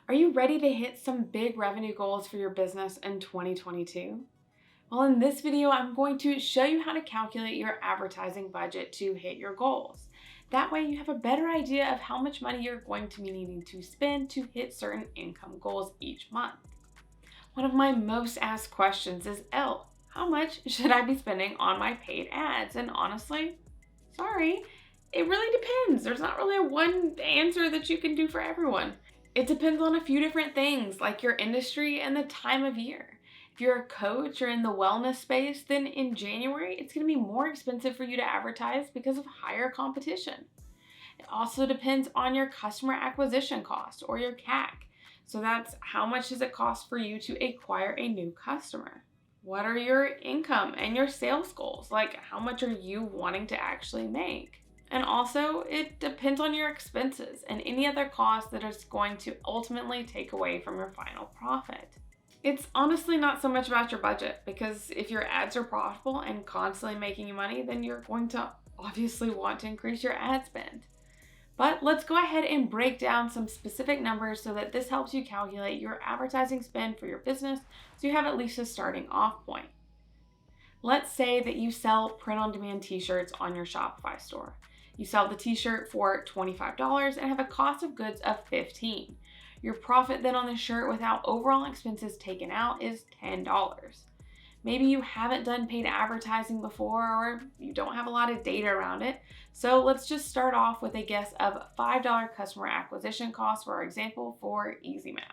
Are you ready to hit some big revenue goals for your business in 2022? Well, in this video, I'm going to show you how to calculate your advertising budget to hit your goals. That way you have a better idea of how much money you're going to be needing to spend to hit certain income goals each month. One of my most asked questions is, Elle, how much should I be spending on my paid ads? And honestly, sorry, it really depends. There's not really a one answer that you can do for everyone. It depends on a few different things like your industry and the time of year. If you're a coach or in the wellness space, then in January, it's going to be more expensive for you to advertise because of higher competition. It also depends on your customer acquisition cost or your CAC. So that's how much does it cost for you to acquire a new customer? What are your income and your sales goals? Like how much are you wanting to actually make? And also, it depends on your expenses and any other cost that is going to ultimately take away from your final profit. It's honestly not so much about your budget, because if your ads are profitable and constantly making you money, then you're going to obviously want to increase your ad spend. But let's go ahead and break down some specific numbers so that this helps you calculate your advertising spend for your business so you have at least a starting off point. Let's say that you sell print-on-demand t-shirts on your Shopify store. You sell the t-shirt for $25 and have a cost of goods of $15. Your profit then on the shirt without overall expenses taken out is $10. Maybe you haven't done paid advertising before or you don't have a lot of data around it. So let's just start off with a guess of $5 customer acquisition cost for our example for easy math.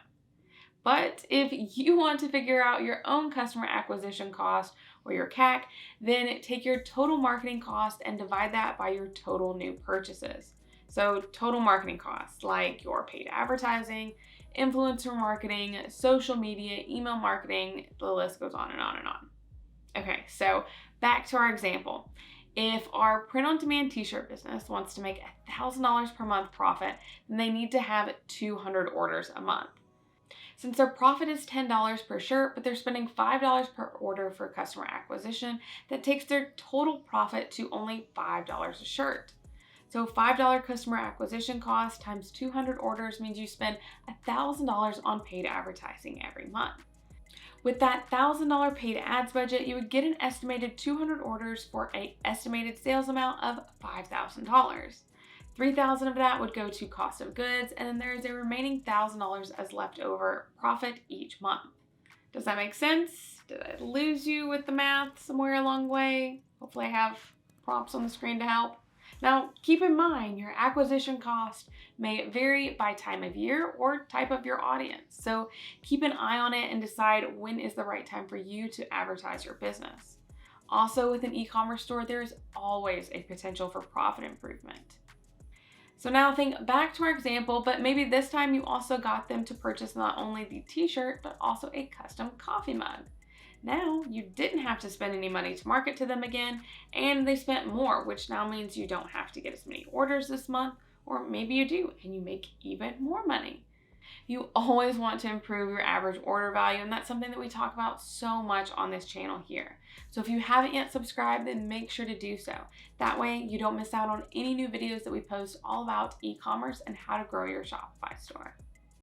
But if you want to figure out your own customer acquisition cost or your CAC, then take your total marketing cost and divide that by your total new purchases. So total marketing costs like your paid advertising, influencer marketing, social media, email marketing, the list goes on and on and on. Okay, so back to our example. If our print-on-demand t-shirt business wants to make $1,000 per month profit, then they need to have 200 orders a month. Since their profit is $10 per shirt, but they're spending $5 per order for customer acquisition, that takes their total profit to only $5 a shirt. So $5 customer acquisition cost times 200 orders means you spend $1,000 on paid advertising every month. With that $1,000 paid ads budget, you would get an estimated 200 orders for an estimated sales amount of $5,000. $3,000 of that would go to cost of goods, and then there is a remaining $1,000 as leftover profit each month. Does that make sense? Did I lose you with the math somewhere along the way? Hopefully I have prompts on the screen to help. Now, keep in mind your acquisition cost may vary by time of year or type of your audience. So keep an eye on it and decide when is the right time for you to advertise your business. Also, with an e-commerce store, there is always a potential for profit improvement. So now think back to our example, but maybe this time you also got them to purchase not only the t-shirt, but also a custom coffee mug. Now you didn't have to spend any money to market to them again, and they spent more, which now means you don't have to get as many orders this month, or maybe you do and you make even more money. You always want to improve your average order value, and that's something that we talk about so much on this channel here. So if you haven't yet subscribed, then make sure to do so. That way you don't miss out on any new videos that we post all about e-commerce and how to grow your Shopify store.